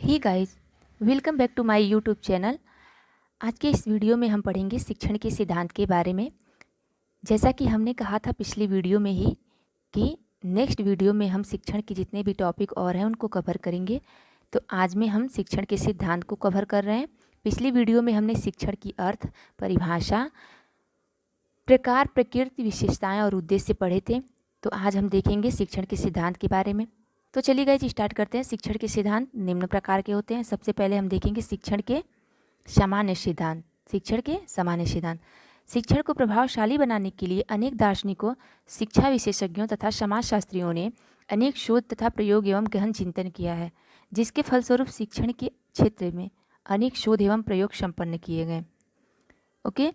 Hey guys, welcome back to my YouTube channel. आज के इस वीडियो में हम पढ़ेंगे शिक्षण के सिद्धांत के बारे में। जैसा कि हमने कहा था पिछली वीडियो में ही कि नेक्स्ट वीडियो में हम शिक्षण के जितने भी टॉपिक और हैं उनको कवर करेंगे। तो आज में हम शिक्षण के सिद्धांत को कवर कर रहे हैं। पिछली वीडियो में हमने शिक्षण की अर्थ, परिभाषा, प्रकार, प्रकृति, विशेषताएँ और उद्देश्य पढ़े थे। तो आज हम देखेंगे शिक्षण के सिद्धांत के बारे में। तो चलिए गाइस स्टार्ट करते हैं। शिक्षण के सिद्धांत निम्न प्रकार के होते हैं। सबसे पहले हम देखेंगे शिक्षण के सामान्य सिद्धांत। शिक्षण के सामान्य सिद्धांत शिक्षण को प्रभावशाली बनाने के लिए अनेक दार्शनिकों, शिक्षा विशेषज्ञों तथा समाजशास्त्रियों ने अनेक शोध तथा प्रयोग एवं गहन चिंतन किया है, जिसके फलस्वरूप शिक्षण के क्षेत्र में अनेक शोध एवं प्रयोग संपन्न किए गए। ओके,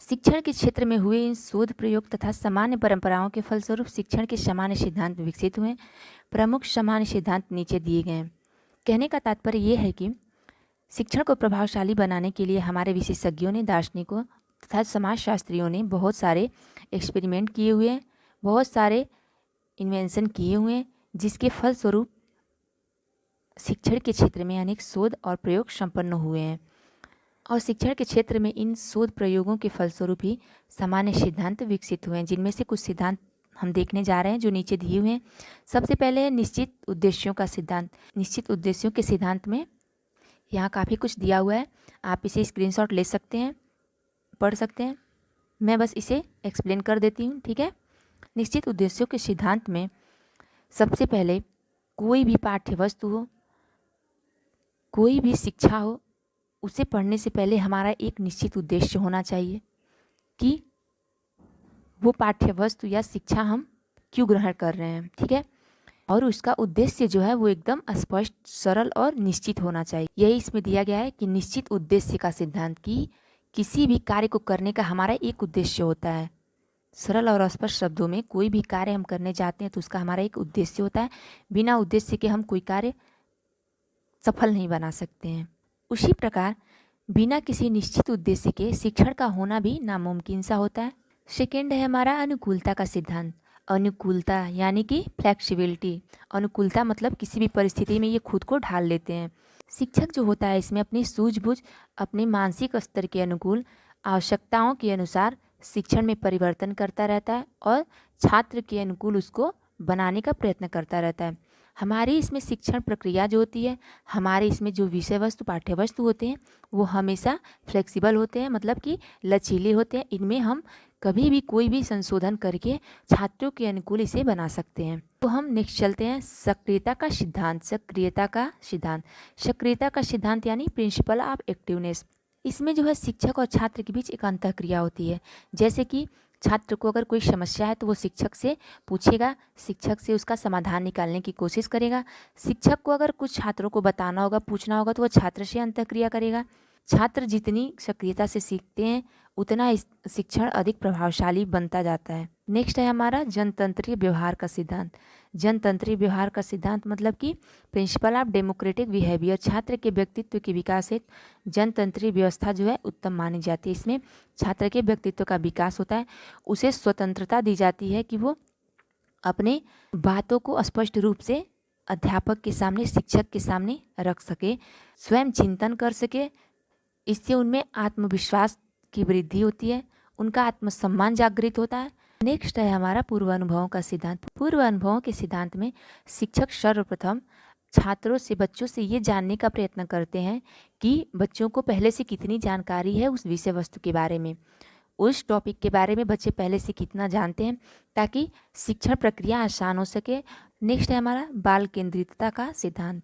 शिक्षण के क्षेत्र में हुए इन शोध, प्रयोग तथा सामान्य परंपराओं के फलस्वरूप शिक्षण के सामान्य सिद्धांत विकसित हुए। प्रमुख सामान्य सिद्धांत नीचे दिए गए हैं। कहने का तात्पर्य यह है कि शिक्षण को प्रभावशाली बनाने के लिए हमारे विशेषज्ञों ने, दार्शनिकों तथा समाजशास्त्रियों ने बहुत सारे एक्सपेरिमेंट किए हुए हैं, बहुत सारे इन्वेंशन किए हुए हैं, जिसके फलस्वरूप शिक्षण के क्षेत्र में अनेक शोध और प्रयोग संपन्न हुए हैं। और शिक्षण के क्षेत्र में इन शोध प्रयोगों के फलस्वरूप ही सामान्य सिद्धांत विकसित हुए हैं, जिनमें से कुछ सिद्धांत हम देखने जा रहे हैं जो नीचे दिए हुए हैं। सबसे पहले है निश्चित उद्देश्यों का सिद्धांत। निश्चित उद्देश्यों के सिद्धांत में यहाँ काफ़ी कुछ दिया हुआ है, आप इसे स्क्रीनशॉट ले सकते हैं, पढ़ सकते हैं। मैं बस इसे एक्सप्लेन कर देती हूँ, ठीक है। निश्चित उद्देश्यों के सिद्धांत में सबसे पहले कोई भी पाठ्य वस्तु हो, कोई भी शिक्षा हो, उसे पढ़ने से पहले हमारा एक निश्चित उद्देश्य होना चाहिए कि वो पाठ्य वस्तु या शिक्षा हम क्यों ग्रहण कर रहे हैं, ठीक है। और उसका उद्देश्य जो है वो एकदम स्पष्ट, सरल और निश्चित होना चाहिए। यही इसमें दिया गया है कि निश्चित उद्देश्य का सिद्धांत, कि किसी भी कार्य को करने का हमारा एक उद्देश्य होता है। सरल और स्पष्ट शब्दों में, कोई भी कार्य हम करने जाते हैं तो उसका हमारा एक उद्देश्य होता है। बिना उद्देश्य के हम कोई कार्य सफल नहीं बना सकते हैं। उसी प्रकार बिना किसी निश्चित उद्देश्य के शिक्षण का होना भी नामुमकिन सा होता है। सेकेंड है हमारा अनुकूलता का सिद्धांत। अनुकूलता यानी कि फ्लेक्सिबिलिटी। अनुकूलता मतलब किसी भी परिस्थिति में ये खुद को ढाल लेते हैं। शिक्षक जो होता है इसमें अपनी सूझबूझ, अपने मानसिक स्तर के अनुकूल, आवश्यकताओं के अनुसार शिक्षण में परिवर्तन करता रहता है और छात्र के अनुकूल उसको बनाने का प्रयत्न करता रहता है। हमारी इसमें शिक्षण प्रक्रिया जो होती है, हमारे इसमें जो विषय वस्तु, पाठ्य वस्तु होते हैं, वो हमेशा फ्लेक्सिबल होते हैं, मतलब कि लचीले होते हैं। इनमें हम कभी भी कोई भी संशोधन करके छात्रों के अनुकूल इसे बना सकते हैं। तो हम नेक्स्ट चलते हैं सक्रियता का सिद्धांत। सक्रियता का सिद्धांत। सक्रियता का सिद्धांत यानी प्रिंसिपल ऑफ एक्टिवनेस। इसमें जो है शिक्षक और छात्र के बीच एक अंतःक्रिया होती है। जैसे कि छात्र को अगर कोई समस्या है तो वो शिक्षक से पूछेगा, शिक्षक से उसका समाधान निकालने की कोशिश करेगा। शिक्षक को अगर कुछ छात्रों को बताना होगा, पूछना होगा, तो वो छात्र से अंतःक्रिया करेगा। छात्र जितनी सक्रियता से सीखते हैं उतना शिक्षण अधिक प्रभावशाली बनता जाता है। नेक्स्ट है हमारा जनतंत्रीय व्यवहार का सिद्धांत। जनतंत्रीय व्यवहार का सिद्धांत मतलब कि प्रिंसिपल ऑफ डेमोक्रेटिक बिहेवियर। छात्र के व्यक्तित्व के विकास एक जनतंत्रीय व्यवस्था जो है उत्तम मानी जाती है। इसमें छात्र के व्यक्तित्व का विकास होता है, उसे स्वतंत्रता दी जाती है कि वो अपने बातों को स्पष्ट रूप से अध्यापक के सामने, शिक्षक के सामने रख सके, स्वयं चिंतन कर सके। इससे उनमें आत्मविश्वास की वृद्धि होती है, उनका आत्मसम्मान जागृत होता है। नेक्स्ट है हमारा पूर्व अनुभवों का सिद्धांत। पूर्व अनुभवों के सिद्धांत में शिक्षक सर्वप्रथम छात्रों से, बच्चों से ये जानने का प्रयत्न करते हैं कि बच्चों को पहले से कितनी जानकारी है उस विषय वस्तु के बारे में, उस टॉपिक के बारे में बच्चे पहले से कितना जानते हैं, ताकि शिक्षण प्रक्रिया आसान हो सके। नेक्स्ट है हमारा बाल केंद्रितता का सिद्धांत।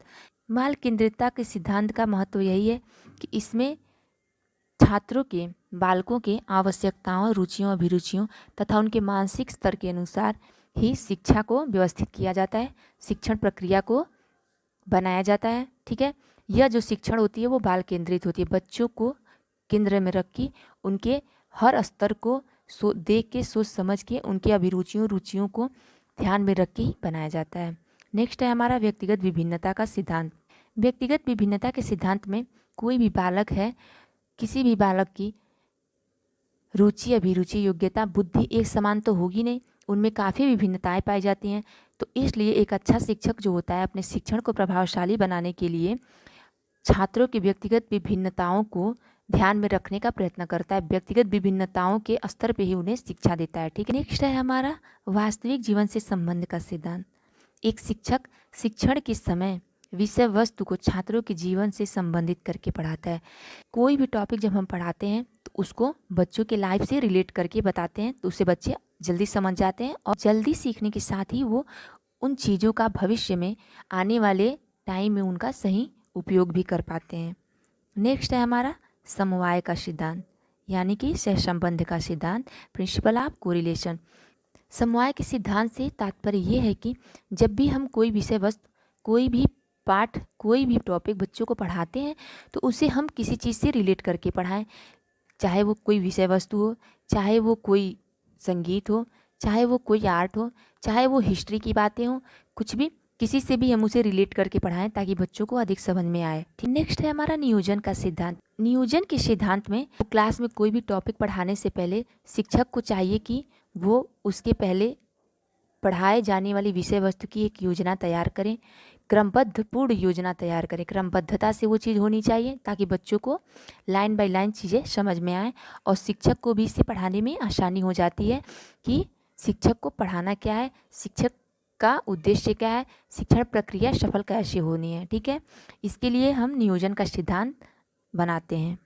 बाल केंद्रितता के सिद्धांत का महत्व यही है कि इसमें छात्रों के, बालकों के आवश्यकताओं, रुचियों, अभिरुचियों तथा उनके मानसिक स्तर के अनुसार ही शिक्षा को व्यवस्थित किया जाता है, शिक्षण प्रक्रिया को बनाया जाता है, ठीक है। यह जो शिक्षण होती है वो बाल केंद्रित होती है। बच्चों को केंद्र में रख के उनके हर स्तर को देख के, सोच समझ के, उनके अभिरुचियों, रुचियों को ध्यान में रख के ही बनाया जाता है। नेक्स्ट है हमारा व्यक्तिगत विभिन्नता का सिद्धांत। व्यक्तिगत विभिन्नता के सिद्धांत में कोई भी बालक है, किसी भी बालक की रुचि, अभिरुचि, योग्यता, बुद्धि एक समान तो होगी नहीं, उनमें काफ़ी विभिन्नताएं पाई जाती हैं। तो इसलिए एक अच्छा शिक्षक जो होता है अपने शिक्षण को प्रभावशाली बनाने के लिए छात्रों की व्यक्तिगत विभिन्नताओं को ध्यान में रखने का प्रयत्न करता है, व्यक्तिगत विभिन्नताओं के स्तर पे ही उन्हें शिक्षा देता है। ठीक है, नेक्स्ट है हमारा वास्तविक जीवन से संबंध का सिद्धांत। एक शिक्षक शिक्षण के समय विषय वस्तु को छात्रों के जीवन से संबंधित करके पढ़ाता है। कोई भी टॉपिक जब हम पढ़ाते हैं तो उसको बच्चों के लाइफ से रिलेट करके बताते हैं, तो उससे बच्चे जल्दी समझ जाते हैं और जल्दी सीखने के साथ ही वो उन चीज़ों का भविष्य में आने वाले टाइम में उनका सही उपयोग भी कर पाते हैं। नेक्स्ट है हमारा समवाय का सिद्धांत, यानी कि सहसंबंध का सिद्धांत, प्रिंसिपल ऑफ कोरिलेशन। समवाय के सिद्धांत से तात्पर्य ये है कि जब भी हम कोई विषय वस्तु, कोई भी पाठ, कोई भी टॉपिक बच्चों को पढ़ाते हैं तो उसे हम किसी चीज़ से रिलेट करके पढ़ाएं, चाहे वो कोई विषय वस्तु हो, चाहे वो कोई संगीत हो, चाहे वो कोई आर्ट हो, चाहे वो हिस्ट्री की बातें हो, कुछ भी, किसी से भी हम उसे रिलेट करके पढ़ाएं ताकि बच्चों को अधिक समझ में आए। ठीक, नेक्स्ट है हमारा नियोजन का सिद्धांत। नियोजन के सिद्धांत में क्लास में कोई भी टॉपिक पढ़ाने से पहले शिक्षक को चाहिए कि वो उसके पहले पढ़ाए जाने वाली विषय वस्तु की एक योजना तैयार करें, क्रमबद्ध पूर्ण योजना तैयार करें। क्रमबद्धता से वो चीज़ होनी चाहिए ताकि बच्चों को लाइन बाय लाइन चीज़ें समझ में आए और शिक्षक को भी इसे पढ़ाने में आसानी हो जाती है कि शिक्षक को पढ़ाना क्या है, शिक्षक का उद्देश्य क्या है, शिक्षण प्रक्रिया सफल कैसे होनी है। ठीक है, इसके लिए हम नियोजन का सिद्धांत बनाते हैं।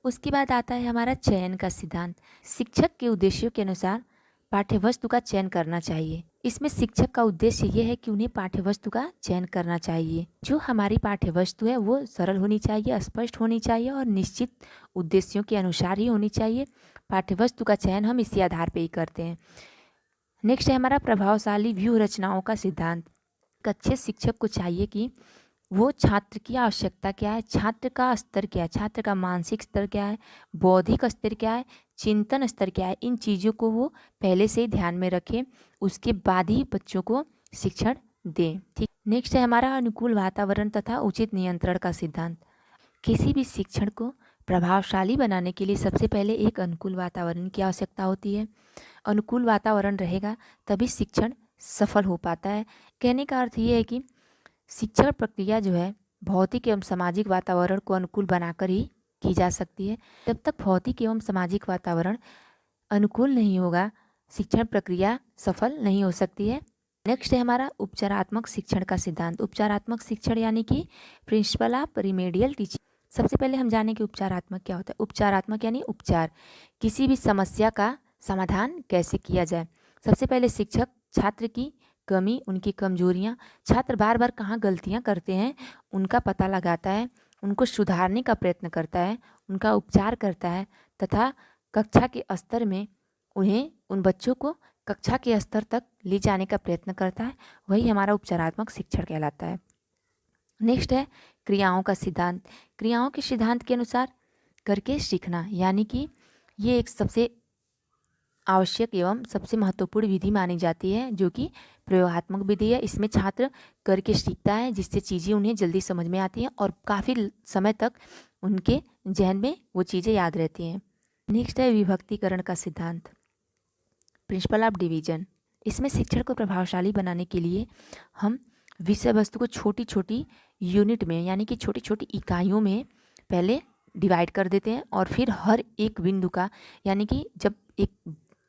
उसके बाद आता है हमारा चयन का सिद्धांत। शिक्षक के उद्देश्यों के अनुसार पाठ्यवस्तु का चयन करना चाहिए। इसमें शिक्षक का उद्देश्य ये है कि उन्हें पाठ्यवस्तु का चयन करना चाहिए। जो हमारी पाठ्यवस्तु है वो सरल होनी चाहिए, स्पष्ट होनी चाहिए और निश्चित उद्देश्यों के अनुसार ही होनी चाहिए। पाठ्यवस्तु का चयन हम इसी आधार पर ही करते हैं। नेक्स्ट है हमारा प्रभावशाली व्यूह रचनाओं का सिद्धांत। एक अच्छे शिक्षक को चाहिए कि वो छात्र की आवश्यकता क्या है, छात्र का स्तर क्या है, छात्र का मानसिक स्तर क्या है, बौद्धिक स्तर क्या है, चिंतन स्तर क्या है, इन चीज़ों को वो पहले से ध्यान में रखें, उसके बाद ही बच्चों को शिक्षण दें। ठीक, नेक्स्ट है हमारा अनुकूल वातावरण तथा उचित नियंत्रण का सिद्धांत। किसी भी शिक्षण को प्रभावशाली बनाने के लिए सबसे पहले एक अनुकूल वातावरण की आवश्यकता होती है। अनुकूल वातावरण रहेगा तभी शिक्षण सफल हो पाता है। कहने का अर्थ ये है कि शिक्षण प्रक्रिया जो है भौतिक एवं सामाजिक वातावरण को अनुकूल बनाकर ही की जा सकती है। जब तक भौतिक एवं सामाजिक वातावरण अनुकूल नहीं होगा, शिक्षण प्रक्रिया सफल नहीं हो सकती है। नेक्स्ट है हमारा उपचारात्मक शिक्षण का सिद्धांत। उपचारात्मक शिक्षण यानी कि प्रिंसिपल ऑफ रिमेडियल टीचिंग। सबसे पहले हम जानें कि उपचारात्मक क्या होता है। उपचारात्मक यानी उपचार, किसी भी समस्या का समाधान कैसे किया जाए। सबसे पहले शिक्षक छात्र की कमी, उनकी कमजोरियां, छात्र बार बार कहाँ गलतियां करते हैं उनका पता लगाता है, उनको सुधारने का प्रयत्न करता है, उनका उपचार करता है तथा कक्षा के स्तर में उन्हें, उन बच्चों को कक्षा के स्तर तक ले जाने का प्रयत्न करता है। वही हमारा उपचारात्मक शिक्षण कहलाता है। नेक्स्ट है क्रियाओं का सिद्धांत। क्रियाओं के सिद्धांत के अनुसार करके सीखना, यानी कि ये एक सबसे आवश्यक एवं सबसे महत्वपूर्ण विधि मानी जाती है जो कि प्रयोगात्मक विधि है। इसमें छात्र करके सीखता है जिससे चीज़ें उन्हें जल्दी समझ में आती हैं और काफ़ी समय तक उनके जहन में वो चीज़ें याद रहती हैं। नेक्स्ट है विभक्तिकरण का सिद्धांत, प्रिंसिपल ऑफ डिवीजन। इसमें शिक्षण को प्रभावशाली बनाने के लिए हम विषय वस्तु को छोटी छोटी यूनिट में, यानी कि छोटी छोटी इकाइयों में पहले डिवाइड कर देते हैं और फिर हर एक बिंदु का, यानी कि जब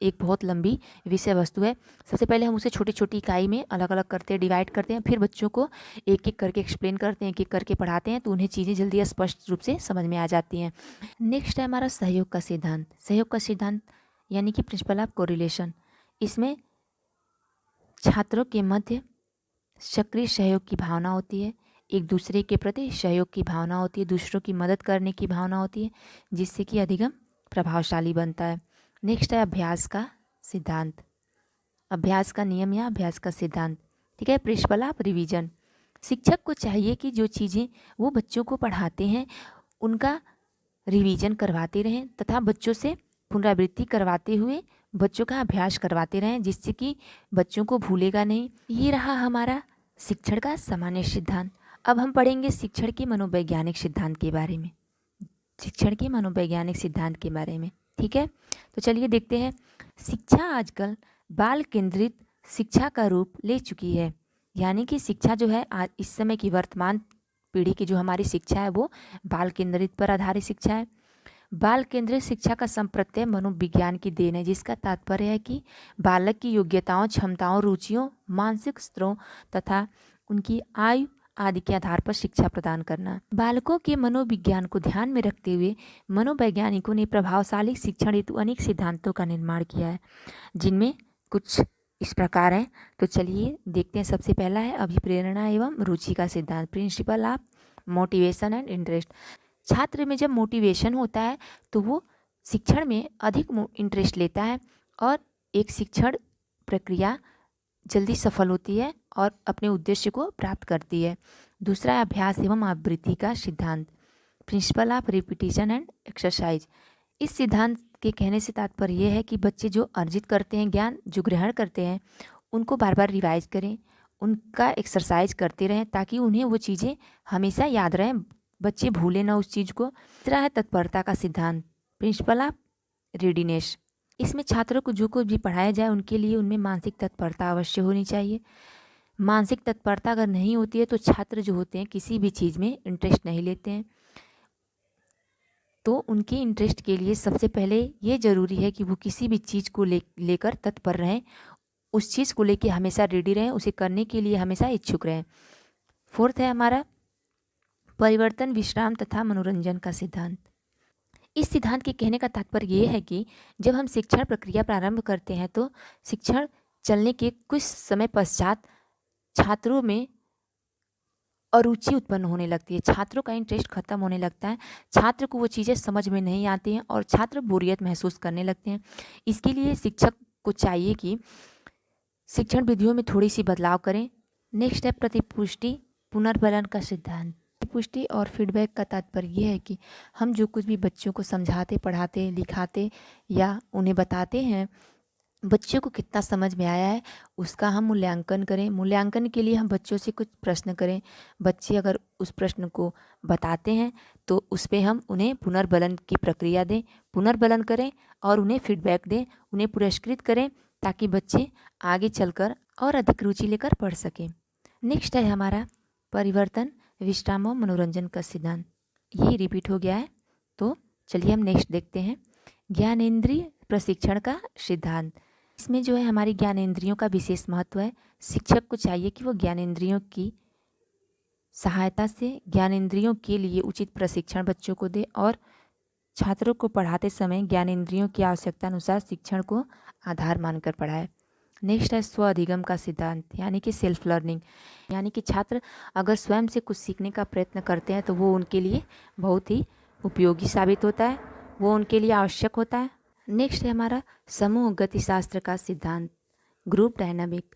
एक बहुत लंबी विषय वस्तु है, सबसे पहले हम उसे छोटी छोटी इकाई में अलग अलग करते हैं, डिवाइड करते हैं, फिर बच्चों को एक एक करके एक्सप्लेन करते हैं, एक एक करके पढ़ाते हैं, तो उन्हें चीज़ें जल्दी स्पष्ट रूप से समझ में आ जाती हैं। नेक्स्ट है हमारा सहयोग का सिद्धांत। सहयोग का सिद्धांत यानी कि प्रिंसिपल ऑफ कोरिलेशन। इसमें छात्रों के मध्य सक्रिय सहयोग की भावना होती है, एक दूसरे के प्रति सहयोग की भावना होती है, दूसरों की मदद करने की भावना होती है, जिससे कि अधिगम प्रभावशाली बनता है। नेक्स्ट है अभ्यास का सिद्धांत, अभ्यास का नियम या अभ्यास का सिद्धांत। ठीक है, प्रिंसिपल ऑफ रिवीजन। शिक्षक को चाहिए कि जो चीज़ें वो बच्चों को पढ़ाते हैं उनका रिवीजन करवाते रहें तथा बच्चों से पुनरावृत्ति करवाते हुए बच्चों का अभ्यास करवाते रहें, जिससे कि बच्चों को भूलेगा नहीं। ये रहा हमारा शिक्षण का सामान्य सिद्धांत। अब हम पढ़ेंगे शिक्षण के मनोवैज्ञानिक सिद्धांत के बारे में, शिक्षण के मनोवैज्ञानिक सिद्धांत के बारे में। ठीक है, तो चलिए देखते हैं। शिक्षा आजकल बाल केंद्रित शिक्षा का रूप ले चुकी है। यानी कि शिक्षा जो है आज इस समय की वर्तमान पीढ़ी की जो हमारी शिक्षा है वो बाल केंद्रित पर आधारित शिक्षा है। बाल केंद्रित शिक्षा का संप्रत्यय मनोविज्ञान की देन है, जिसका तात्पर्य है कि बालक की योग्यताओं, क्षमताओं, रुचियों, मानसिक स्तरों तथा उनकी आयु आदि के आधार पर शिक्षा प्रदान करना। बालकों के मनोविज्ञान को ध्यान में रखते हुए मनोवैज्ञानिकों ने प्रभावशाली शिक्षण हेतु अनेक सिद्धांतों का निर्माण किया है, जिनमें कुछ इस प्रकार है। तो चलिए देखते हैं। सबसे पहला है अभिप्रेरणा एवं रुचि का सिद्धांत, principle of motivation and interest. छात्र में जब मोटिवेशन होता है तो वो शिक्षण में अधिक इंटरेस्ट लेता है और एक शिक्षण प्रक्रिया जल्दी सफल होती है और अपने उद्देश्य को प्राप्त करती है। दूसरा है अभ्यास एवं आवृत्ति का सिद्धांत, principle of repetition and exercise. इस सिद्धांत के कहने से तात्पर्य यह है कि बच्चे जो अर्जित करते हैं, ज्ञान जो ग्रहण करते हैं, उनको बार बार रिवाइज करें, उनका एक्सरसाइज करते रहें ताकि उन्हें वो चीज़ें हमेशा याद रहें, बच्चे भूलें ना उस चीज़ को। तीसरा है तत्परता का सिद्धांत, प्रिंसिपल ऑफ रेडीनेस। इसमें छात्रों को जो कुछ भी पढ़ाया जाए उनके लिए उनमें मानसिक तत्परता अवश्य होनी चाहिए। मानसिक तत्परता अगर नहीं होती है तो छात्र जो होते हैं किसी भी चीज़ में इंटरेस्ट नहीं लेते हैं। तो उनके इंटरेस्ट के लिए सबसे पहले ये ज़रूरी है कि वो किसी भी चीज़ को लेकर तत्पर रहें, उस चीज़ को लेकर हमेशा रेडी रहें, उसे करने के लिए हमेशा इच्छुक रहें। फोर्थ है हमारा परिवर्तन, विश्राम तथा मनोरंजन का सिद्धांत। इस सिद्धांत के कहने का तात्पर्य ये है कि जब हम शिक्षण प्रक्रिया प्रारंभ करते हैं तो शिक्षण चलने के कुछ समय पश्चात छात्रों में अरुचि उत्पन्न होने लगती है, छात्रों का इंटरेस्ट खत्म होने लगता है, छात्र को वो चीज़ें समझ में नहीं आती हैं और छात्र बोरियत महसूस करने लगते हैं। इसके लिए शिक्षक को चाहिए कि शिक्षण विधियों में थोड़ी सी बदलाव करें। नेक्स्ट है प्रतिपुष्टि पुनर्बलन का सिद्धांत। पुष्टि और फीडबैक का तात्पर्य यह है कि हम जो कुछ भी बच्चों को समझाते, पढ़ाते, लिखाते या उन्हें बताते हैं, बच्चों को कितना समझ में आया है उसका हम मूल्यांकन करें। मूल्यांकन के लिए हम बच्चों से कुछ प्रश्न करें। बच्चे अगर उस प्रश्न को बताते हैं तो उस पर हम उन्हें पुनर्बलन की प्रक्रिया दें, पुनर्बलन करें और उन्हें फीडबैक दें, उन्हें पुरस्कृत करें ताकि बच्चे आगे चलकर और अधिक रुचि लेकर पढ़ सकें। नेक्स्ट है हमारा परिवर्तन, विश्राम और मनोरंजन का सिद्धांत। ये रिपीट हो गया है तो चलिए हम नेक्स्ट देखते हैं। ज्ञानेंद्रिय प्रशिक्षण का सिद्धांत। इसमें जो है हमारी ज्ञानेंद्रियों का विशेष महत्व है। शिक्षक को चाहिए कि वो ज्ञानेंद्रियों की सहायता से ज्ञानेंद्रियों के लिए उचित प्रशिक्षण बच्चों को दे और छात्रों को पढ़ाते समय ज्ञानेंद्रियों की आवश्यकता अनुसार शिक्षण को आधार मानकर पढ़ाए। नेक्स्ट है स्व अधिगम का सिद्धांत, यानी कि सेल्फ लर्निंग। यानी कि छात्र अगर स्वयं से कुछ सीखने का प्रयत्न करते हैं तो वो उनके लिए बहुत ही उपयोगी साबित होता है, वो उनके लिए आवश्यक होता है। नेक्स्ट है हमारा समूह गतिशास्त्र का सिद्धांत, ग्रुप डायनामिक।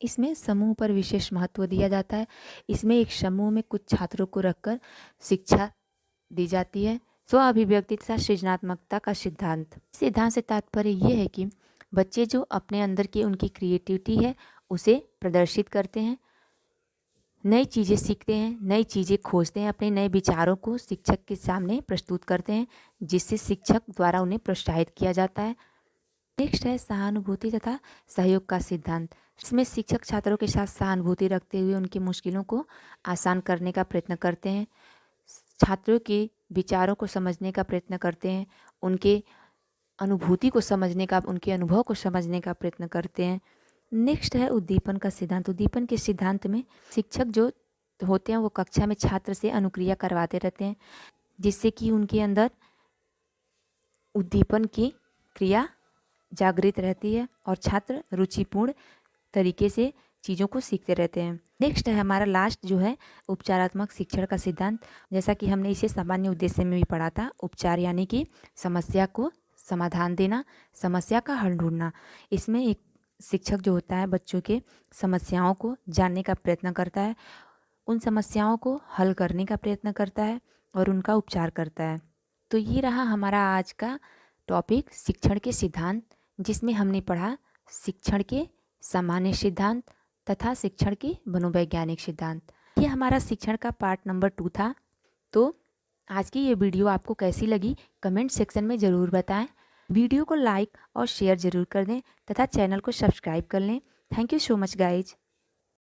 इसमें समूह पर विशेष महत्व दिया जाता है। इसमें एक समूह में कुछ छात्रों को रखकर शिक्षा दी जाती है। स्व अभिव्यक्ति तथा सृजनात्मकता का सिद्धांत। सिद्धांत से तात्पर्य ये है कि बच्चे जो अपने अंदर की उनकी क्रिएटिविटी है उसे प्रदर्शित करते हैं, नई चीज़ें सीखते हैं, नई चीज़ें खोजते हैं, अपने नए विचारों को शिक्षक के सामने प्रस्तुत करते हैं, जिससे शिक्षक द्वारा उन्हें प्रोत्साहित किया जाता है। नेक्स्ट है सहानुभूति तथा सहयोग का सिद्धांत। इसमें शिक्षक छात्रों के साथ सहानुभूति रखते हुए उनकी मुश्किलों को आसान करने का प्रयत्न करते हैं, छात्रों के विचारों को समझने का प्रयत्न करते हैं, उनके अनुभूति को समझने का, उनके अनुभव को समझने का प्रयत्न करते हैं। नेक्स्ट है उद्दीपन का सिद्धांत। उद्दीपन के सिद्धांत में शिक्षक जो होते हैं वो कक्षा में छात्र से अनुक्रिया करवाते रहते हैं, जिससे कि उनके अंदर उद्दीपन की क्रिया जागृत रहती है और छात्र रुचिपूर्ण तरीके से चीज़ों को सीखते रहते हैं। नेक्स्ट है हमारा लास्ट जो है उपचारात्मक शिक्षण का सिद्धांत। जैसा कि हमने इसे सामान्य उद्देश्य में भी पढ़ा था। उपचार यानी कि समस्या को समाधान देना, समस्या का हल ढूंढना। इसमें एक शिक्षक जो होता है बच्चों के समस्याओं को जानने का प्रयत्न करता है, उन समस्याओं को हल करने का प्रयत्न करता है और उनका उपचार करता है। तो ये रहा हमारा आज का टॉपिक शिक्षण के सिद्धांत, जिसमें हमने पढ़ा शिक्षण के सामान्य सिद्धांत तथा शिक्षण के मनोवैज्ञानिक सिद्धांत। ये हमारा शिक्षण का पार्ट नंबर 2 था। तो आज की ये वीडियो आपको कैसी लगी कमेंट सेक्शन में ज़रूर बताएं। वीडियो को लाइक और शेयर ज़रूर कर दें तथा चैनल को सब्सक्राइब कर लें thank you so much guys.